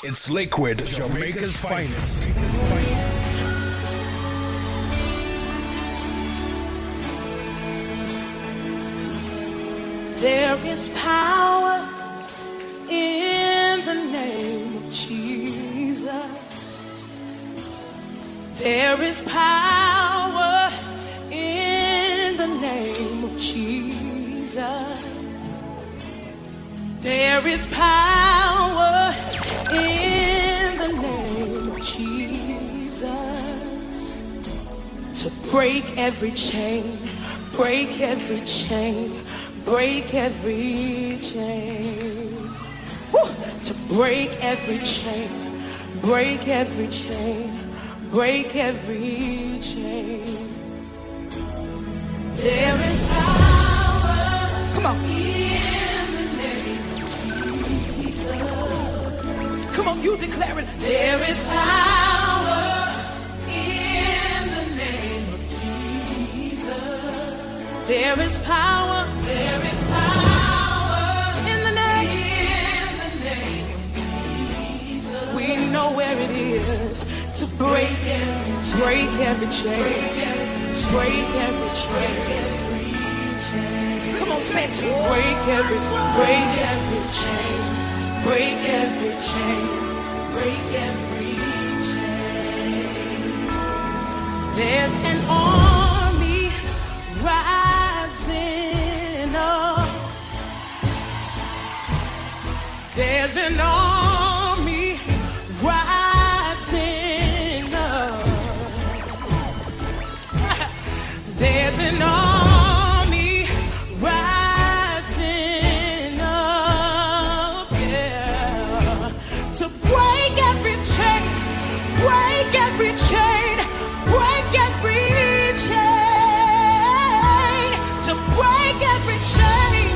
It's Liquid, Jamaica's finest. There is power in the name of Jesus. There is power in the name of Jesus. There is power in the name of Jesus to break every chain, break every chain, break every chain. Woo! To break every chain, break every chain, break every chain. There is power. Come on. In the name of Jesus. Come on, you declare it. There is power in the name of Jesus. There is power. There is power in the name of Jesus. We know where it is to break every chain, break every chain. Come on, say it to break every chain, break every chain, break every chain. There's an army rising up. There's an army rising up. There's an army rising up, yeah, to break every chain, break every chain, break every chain, to break every chain,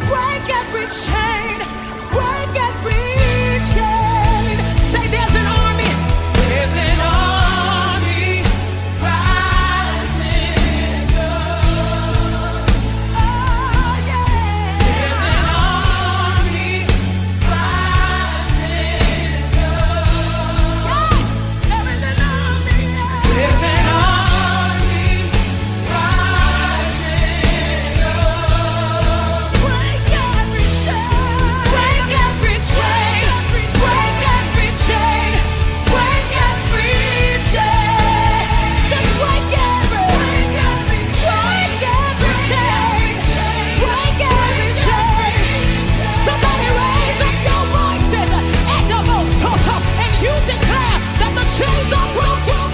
break every chain, break every chain. Say there's an army, there's an army rising up. Oh yeah, there's an army rising up. Yeah, there is an army. There's an army rising up. Break every chain, break every chain, break every chain, break every chain, to break every chain, break every chain. Somebody raise up your voices, echo those talk, and you declare that the chains are broken.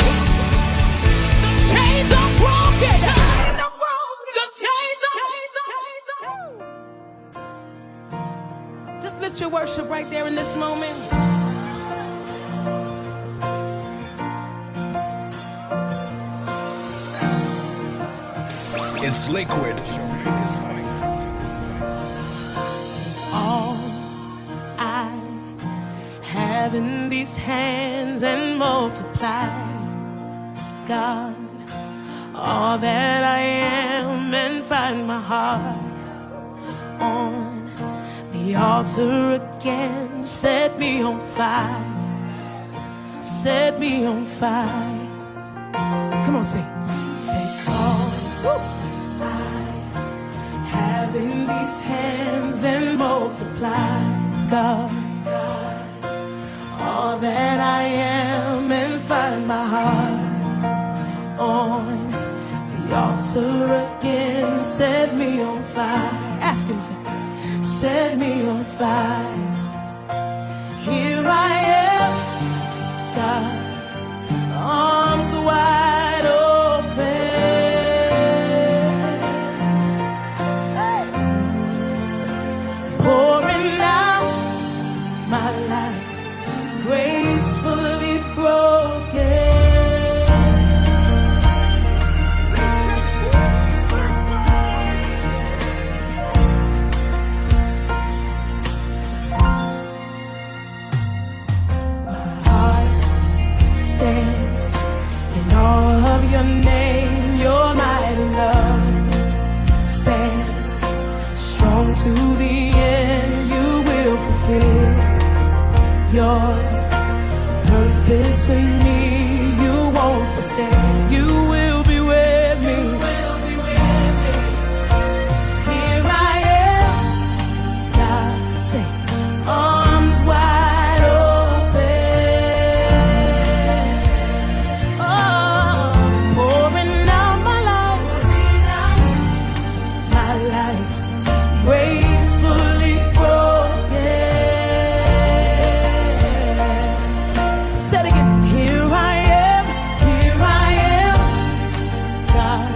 The chains are broken. The chains are. Just lift your worship right there in this moment. It's Liquid, Jamaica's finest. All I have in these hands and multiply, God, all that I am, and find my heart on the altar again. Set me on fire, set me on fire. Come on, say all I have in these hands and multiply, God, all that I am, and find my heart on the altar again. Set me on fire. Ask him to set me on fire. Here I am, God, arms wide open, pouring out my life, gracefully broken. In all of your name, your mighty love stands strong to the end. You will fulfill your listen me, you won't forsake. You will be with me. Here I am, God say, arms wide open. Oh, pouring out my life, gracefully broken. Say it again. Here I am, God,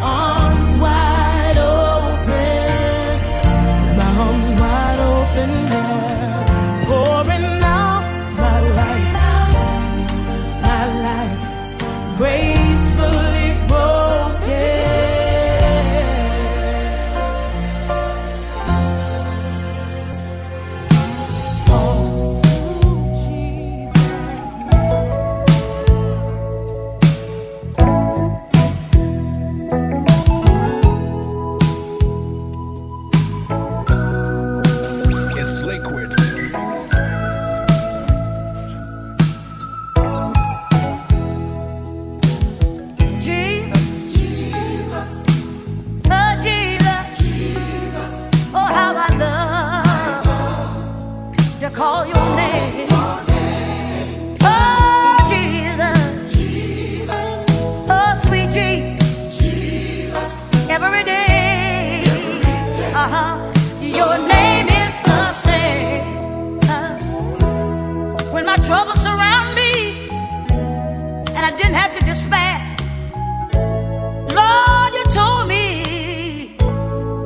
arms wide open, my arms wide open, yeah. Pouring out my life, gracefully broken. It's liquid. Jesus, oh Jesus, oh how I love to call your name. Oh Jesus, oh sweet Jesus, every day, your name is the same. When my troubles surround me and I didn't have to despair, Lord, you told me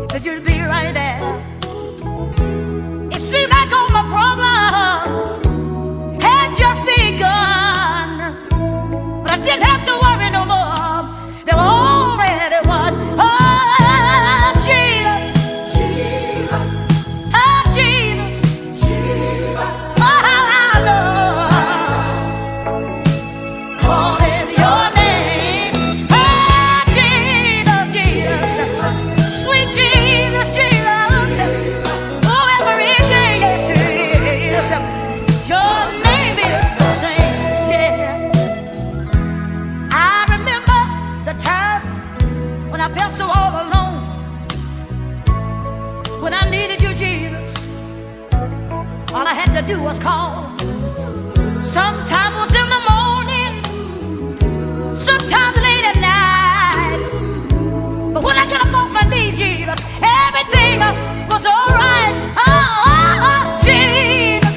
that you'd be right there. It seemed like all my problems had just begun, but I didn't have to worry no more. They were already won. Oh, Jesus, oh, Jesus, oh, how I love calling your name. Oh, Jesus, sweet Jesus, oh, every day, yes, it is. Your name is the same, yeah. I remember the time when I felt so all alone, when I needed you, Jesus. All I had to do was call. Sometimes it was in the morning, sometimes late at night. But when I got up off my knees, Jesus, everything was all right. Oh, Jesus,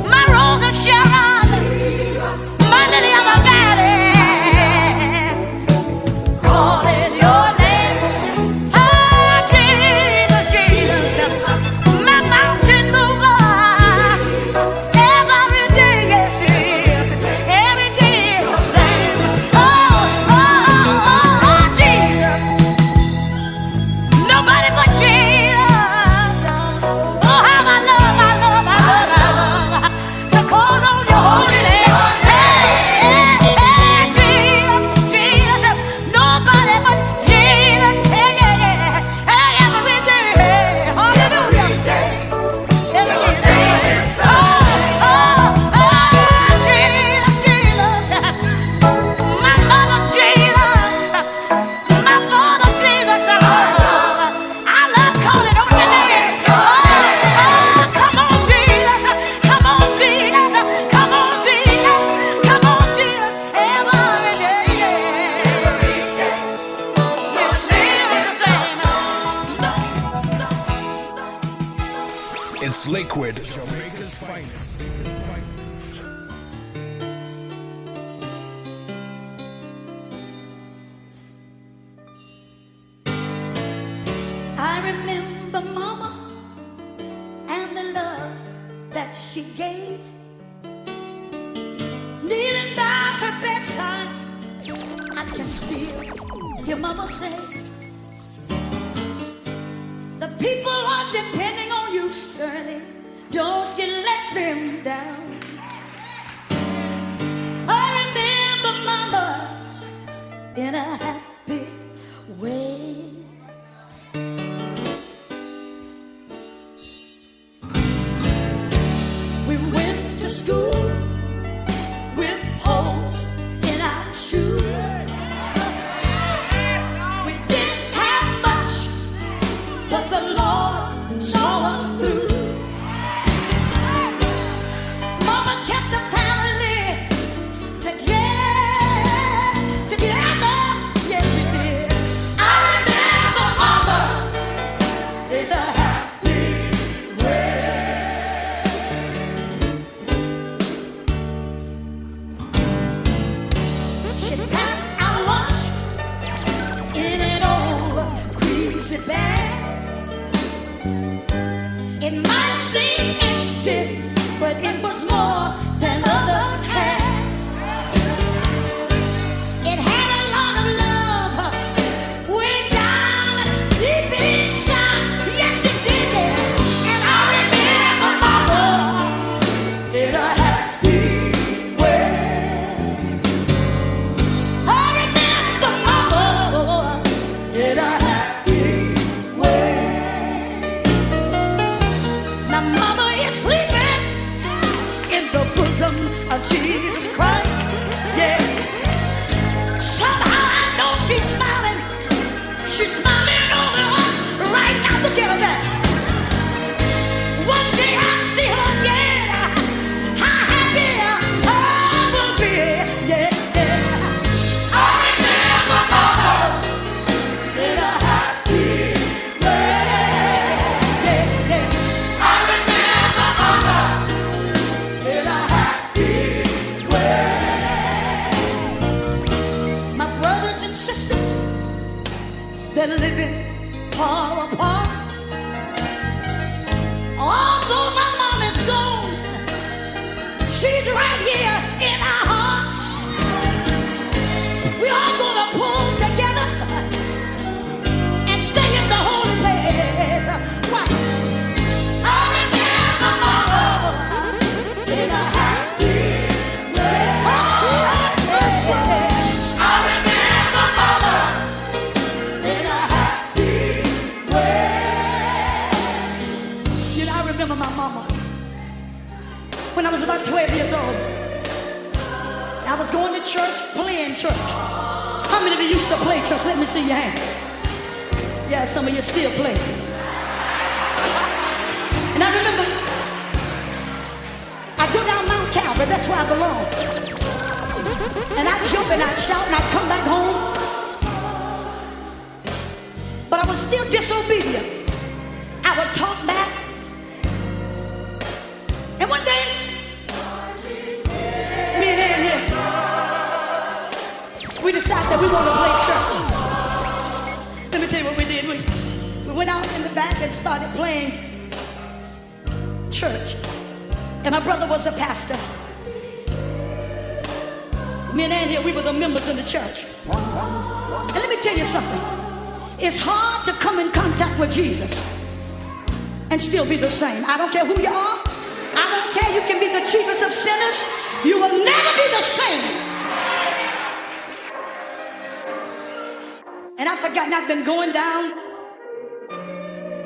my rose of Sharon, my lily of the valley, calling your name. Oh, Jesus, my mountain mover, every day, yes, it is. Every day is the same. Oh, Jesus, nobody but Jesus. Oh, how I love to call on your holy name. Hey, Jesus, nobody but Jesus. Hey, yeah. Hey, every day, hallelujah. Every day. Jesus, my mother, Jesus, my father, Jesus. I love calling on your name. Come on, Jesus. Come on, Jesus. Come on, Jesus. Come on, Jesus. Every day. You're still the same. It's liquid. Jamaica's finest. I remember Mama and the love that she gave. Kneeling by her bedside, I can still hear Mama say, the people are depending on you, Shirley. Don't you let them down. I remember Mama in a happy way. We went to school of Jesus Christ. Yeah. Somehow I know she's smiling. She's smiling over us right now. Look at her there. One day I'll see her again. How happy I will be. Yeah. I remember Mama in a happy way. Yeah, yeah. I remember Mama in a happy way. My brothers and sisters, they're living far apart. Although my mom is gone, she's right here in our hearts. We all gonna pull together and stay in the holy place. What? I remember Mama in a happy way. Oh, yeah. I remember Mama in a happy way. You know, I remember my mama when I was about 12 years old. I was going to church, playing church. How many of you used to play church? Let me see your hand. Yeah, some of you still play. And I remember I go down Mount Calvary, that's where I belong. And I'd jump and I'd shout and I'd come back home. But I was still disobedient. I would talk back. And one day, me and Ann here, we decided that we want to play church. Let me tell you what we did. We went out in the back and started playing church. And my brother was a pastor. Me and Ann here, we were the members in the church. And let me tell you something. It's hard to come in contact with Jesus and still be the same. I don't care who you are. I don't care. You can be the chiefest of sinners. You will never be the same. And I've forgotten I've been going down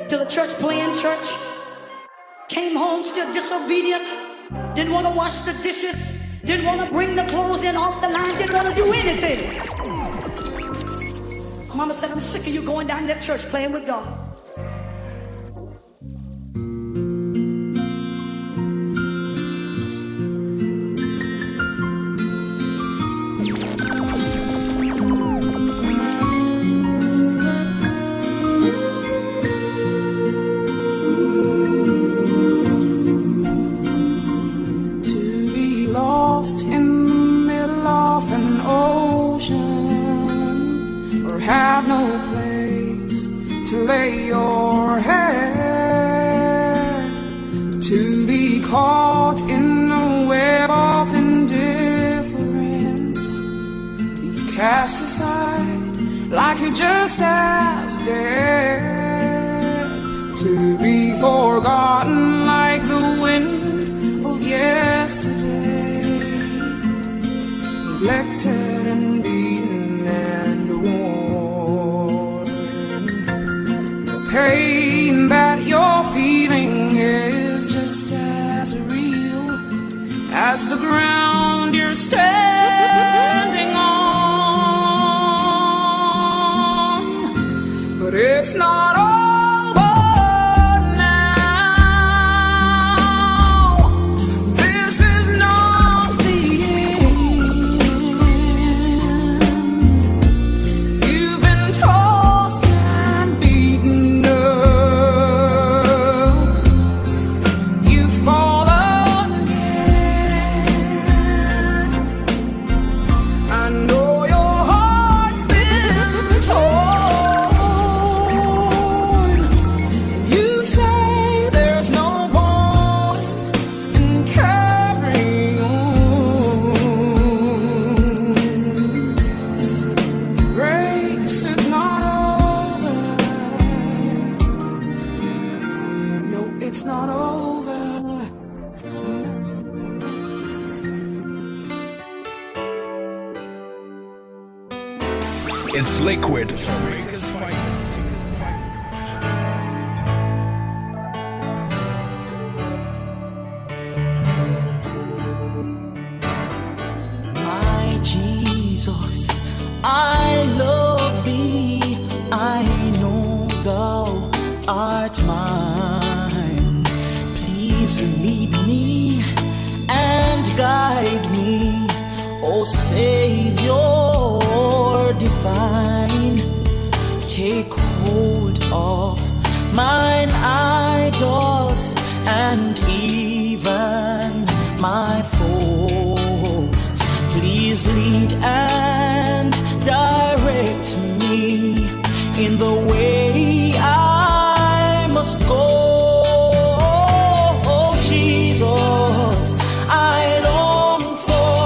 to the church, playing church. Came home still disobedient. Didn't want to wash the dishes. Didn't want to bring the clothes in off the line. Didn't want to do anything. Mama said, I'm sick of you going down to that church playing with God. Have no place to lay your head, to be caught in a web of indifference, be cast aside like you're just as dead, to be forgotten like the wind of yesterday, neglected and beaten and worn. Pain that you're feeling is just as real as the ground you're standing on. But it's not over now. This is not the end. You've been tossed and beaten. It's liquid. Jamaica's finest. I love thee, I know thou art mine. Please lead me and guide me, O Savior divine. Take hold of mine idols and even my foes. Please lead and direct me in the way I must go. Oh, Jesus, I long for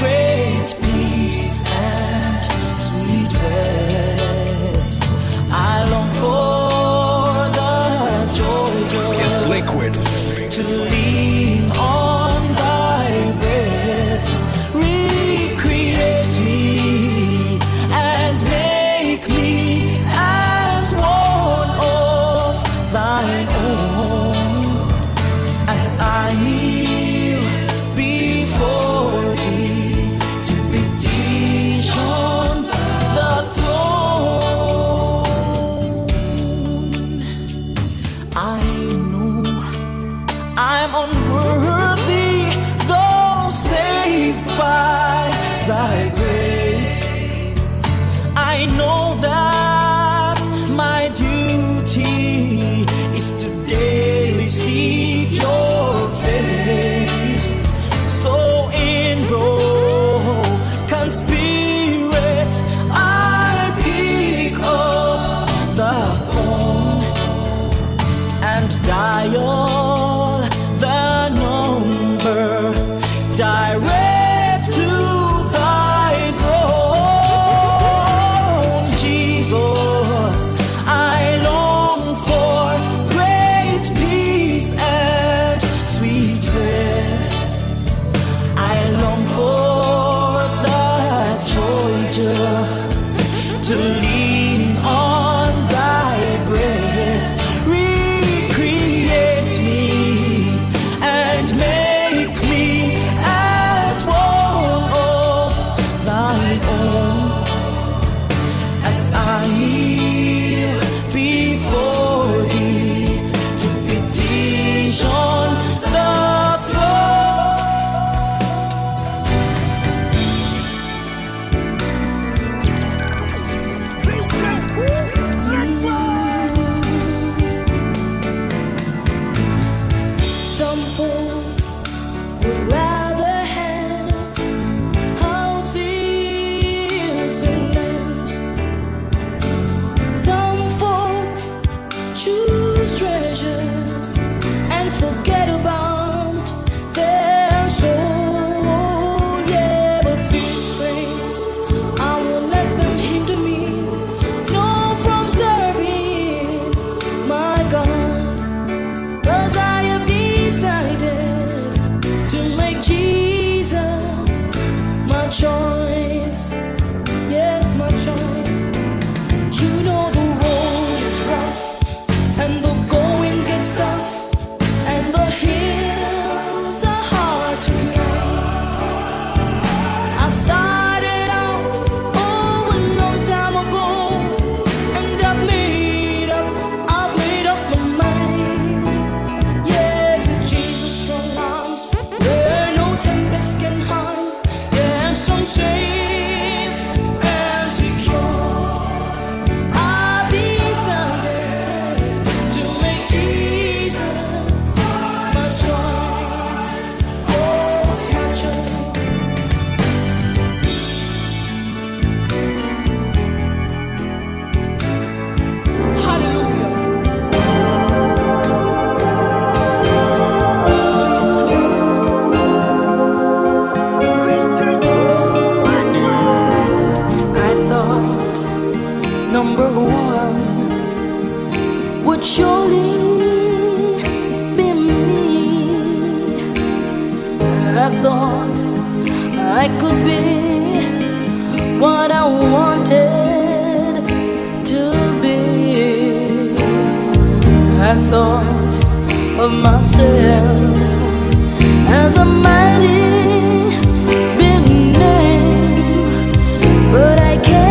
great peace and sweet rest. I long for the joy It's liquid. to lean on thy breast. Recreate me and make me as one of thine own, as I kneel before thee to petition the throne. I know I'm unworthy, though saved by thy grace. I know that my duty is to daily seek your face. So in broken spirit I pick up the phone and dial the number direct to thy throne. Jesus, I long for great peace and sweet rest. I long for that joy just to lean on thy breast. Recreate me and make me as one of thine own, as I kneel before thee to petition the Some folks would rather have houses and lands. Some folks choose treasures and forget about their soul. Yeah, but these things, I won't let them hinder me, no, from serving my God. 'Cause I have decided to make Jesus my choice. Yes, my choice. You know the road is rough and the going gets tough and the hills are hard to climb. I started out a long time ago and I've made up my mind. Yes, with Jesus' strong arms, where no tempest can harm. Yes, I'm safe and secure. I've decided to make Jesus my choice. Yes, my choice. Hallelujah. I thought number one would surely be me. I thought I could be what I wanted to be. I thought of myself as a mighty big name, but I can't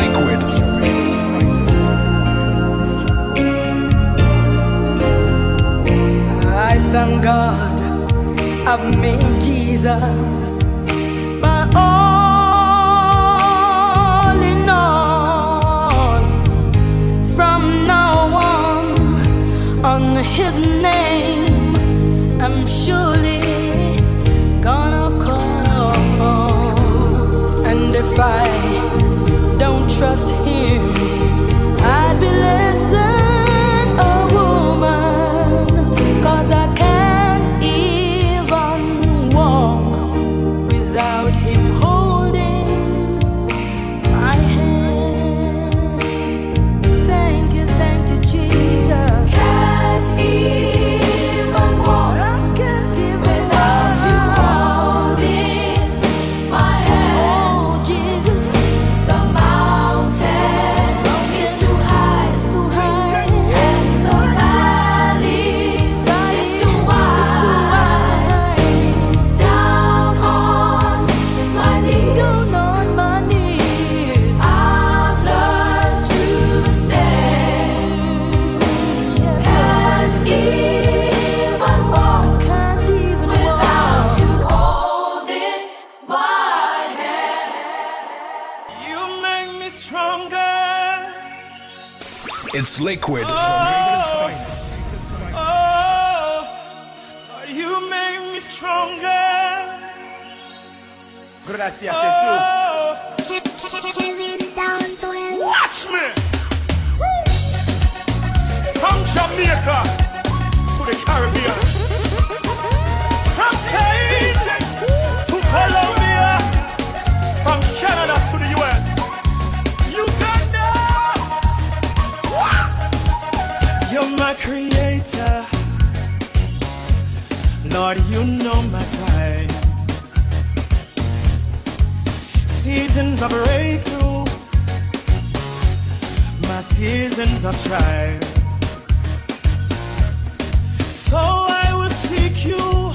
liquid. I thank God I've made Jesus my all in all. From now on His name I'm surely gonna call. And if I don't trust Him, I'd be less than a woman, 'cause I can't even walk without Him holding my hand. Thank you, Jesus. Can't even walk without you holding my hand. Oh, Jesus. The mountain is too high, and the valley is too wide. Down on my knees, I've learned to stand. Can't even walk without you holding my hand. You make me stronger. It's liquid. Oh, you make me stronger. Gracias, Oh, watch me. From Jamaica to the Caribbean, from Spain to Colombia, from Canada to the US, Uganda. You're my creator, Lord. You know my times, seasons of breakthrough, my seasons of trial. So I will seek you,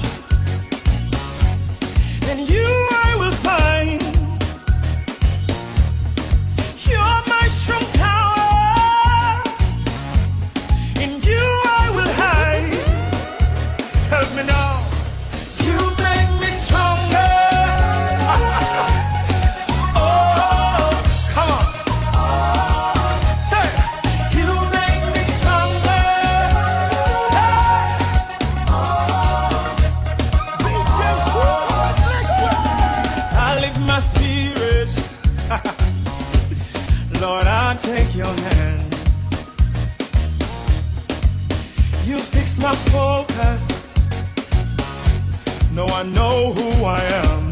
and you I will find. You're my strong tower, in you I will hide. Help me now. You make me stronger. Oh, come on. Say, you make me stronger. I lift my spirit. Lord, I'll take your hand. You fix my focus. No, I know who I am.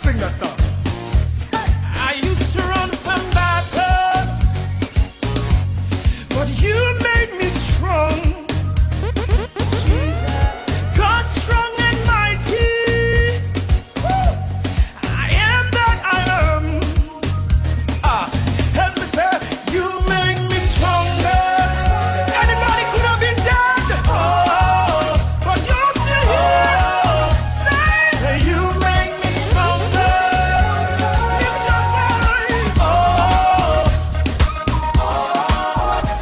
Sing that song. I used to run from battles, but you made me strong. God strong and mighty. I am that I am. Help me say, you make me stronger. Anybody could have been dead, but you're still here. Say you make me stronger. Lift your voice.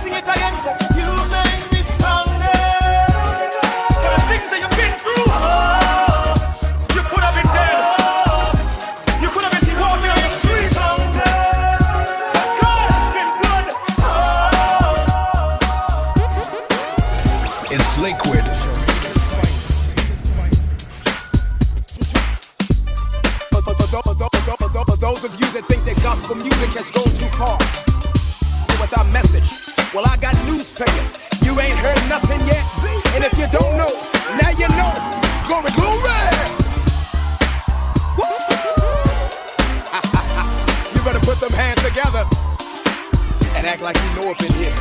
Sing it again. Say you make me stronger. For the things that you've been through, you could have been dead. You could have been walking on the street. But God has been good. It's liquid. For those of you that think that gospel music has gone too far with our message, well, I got news for you. You ain't heard nothing yet. And if you don't know, now you know. Glory, glory. Woo. You better put them hands together and act like you know up in here.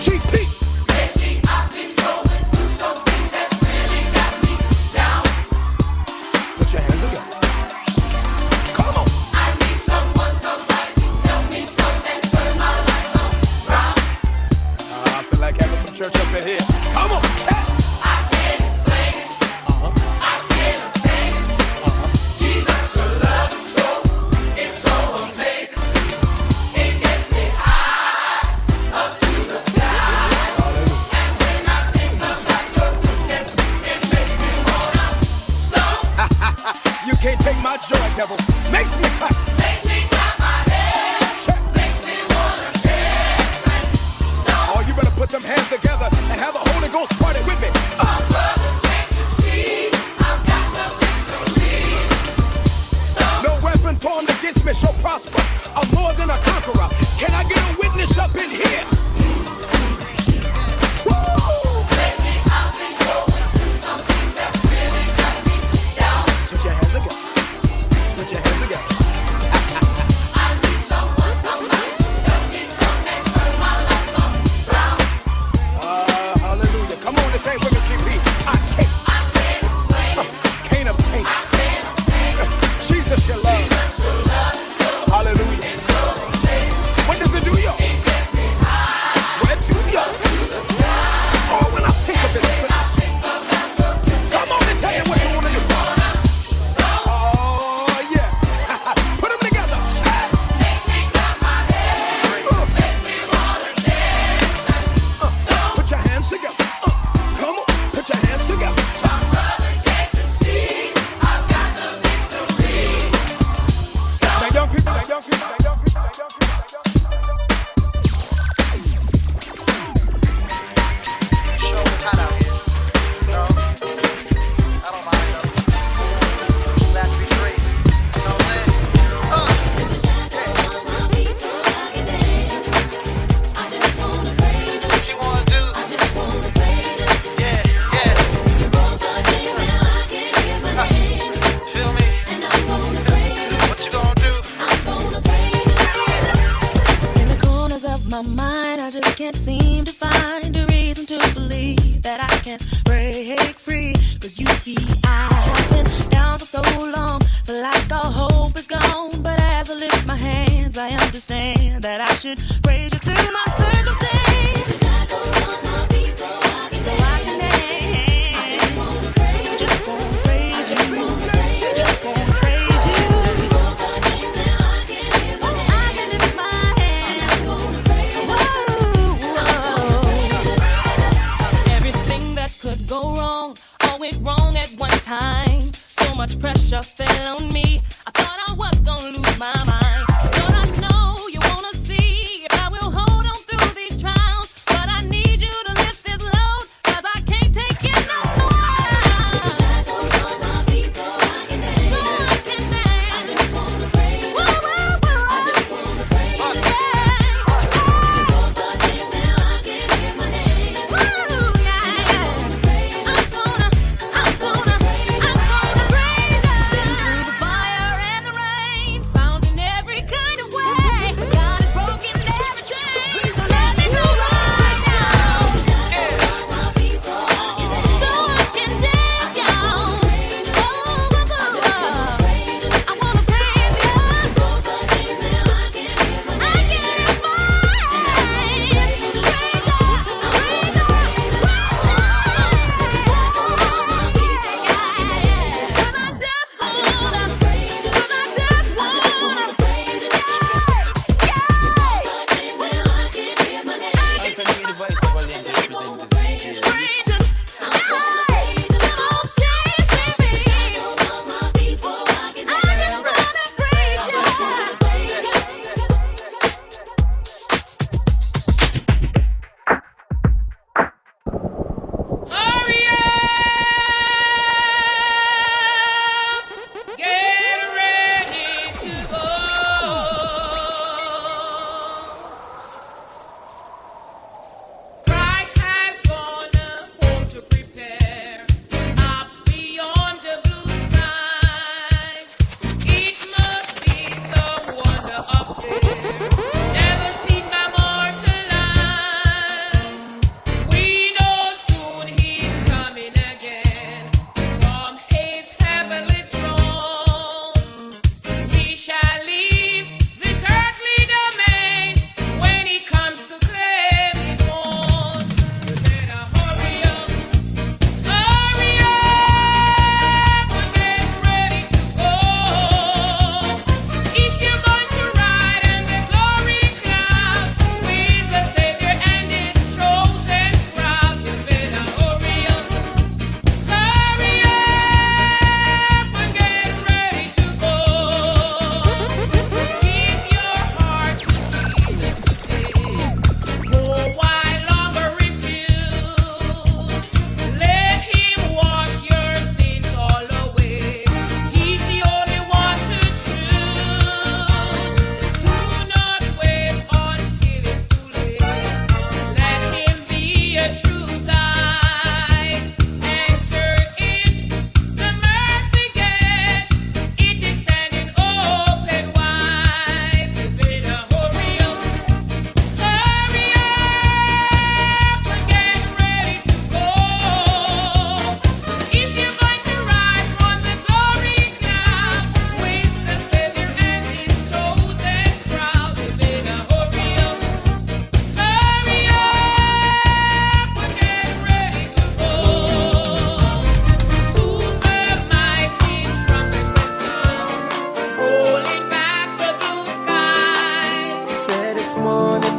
GP. Lately I've been going through something that's really got me down. Put your hands together. Come on. I need someone, somebody to help me come and turn my life around. I feel like having some church up in here. Come on, chat. I can't explain it. I can't obtain it. Jesus, your love is so, it's so amazing. It gets me put them hands together and have a Holy Ghost party with me. My brother, can't you see? I've got the victory. No weapon formed against me shall prosper. I'm more than a conqueror. Can I get a witness up in here? Lately I've been going through something that's really got me down. Put your hands together. Put your hands together. I need someone, somebody to help me come and turn my life around. Hallelujah. Come on, this ain't women GP. I can't explain it. Can't obtain it. I can't obtain it. Jesus, your love. Jesus, your love is so, Hallelujah. it's so amazing. What does it do, y'all? It gets me high Where to, y'all? to the sky. Oh, when I think of it, When I think about your goodness, come on and tell me what you want to do. Oh, yeah. Put them together. Shine. makes me clap my hands, makes me wanna dance. Put your hands together. Come on. Put your hands together. My brother, can't you see? I've got the victory. Now, young people, now, young people, now, young people, now, young people, now, young people. Sure, it's hot out here. No, I don't mind though. Last be free. You know what I'm saying? What you wanna do? Yeah, yeah. Feel me? What you gonna do? In the corners of my mind, I just can't seem to find a reason to believe that I can break free. Cause you see, I have been down for so long, feel like all hope is gone. But as I lift my hands, I understand that I should praise you through my circumstance. So I can dance. Just gonna praise you. Just gonna praise you. I can lift my hands. Everything that could go wrong, all went wrong at one time. So much pressure fell on me. I thought I was gonna lose my mind. But I know you wanna see if I will hold on through these trials. But I need you to lift this load, cause I can't take it no more. So I can dance. Woo, woo, woo. I'm gonna praise you.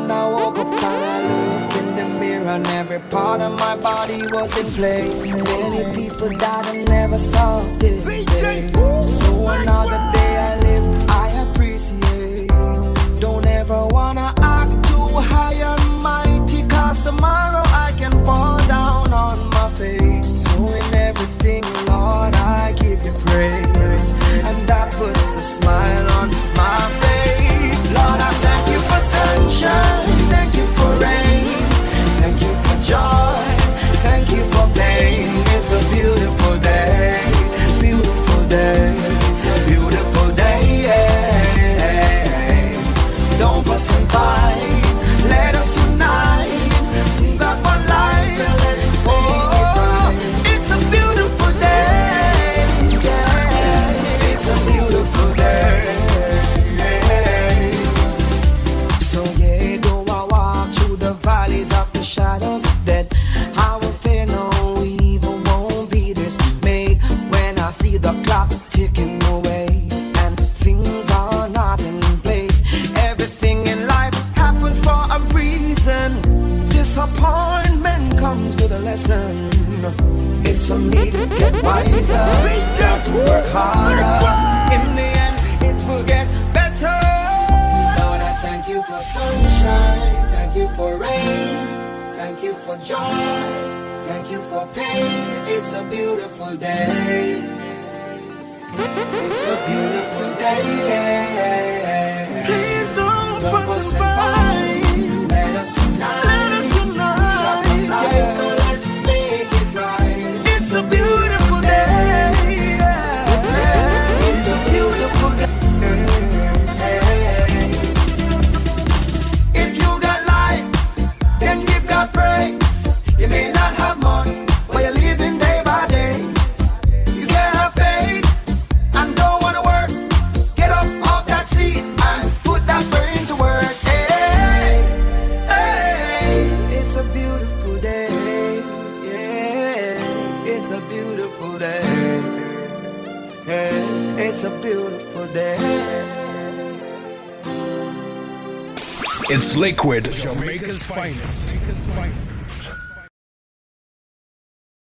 when I woke up and I looked in the mirror and every part of my body was in place. Many people died and never saw this day. So another day I live, I appreciate. Don't ever wanna act too high and mighty, cause tomorrow I can fall down on my face. So in everything, Lord, I give you praise, and that puts a smile on my face. Lord, I thank you for sunshine, thank you for rain, thank you for joy, thank you for pain. It's a beautiful day, beautiful day, beautiful day. Don't fuss and fight, let us unite. We got one life, so let's make it right. It's a beautiful day, yeah. It's a beautiful day. So yeah, though I walk through the valleys of the shadows of death, I will fear no evil, won't be dismayed when I see the clock ticking away and things are not in place. Everything in life happens for a reason. Disappointment comes with a lesson. It's for me to get wiser, to work harder. In the end, it will get better. Lord, I thank you for sunshine, thank you for rain, thank you for joy, thank you for pain. It's a beautiful day. It's a beautiful day. Please don't fuss and fight. Let us unite. Let us unite. So let's make it right. It's a beautiful day. It's a beautiful day. If you got life, then give God praise. You may not have much, but you're living day by day. You can have faith and don't wanna work. Get up off that seat and put that brain to work. Hey, hey, it's a beautiful day. Yeah, it's a beautiful day. Yeah, it's a beautiful day. It's Liquid, Jamaica's finest.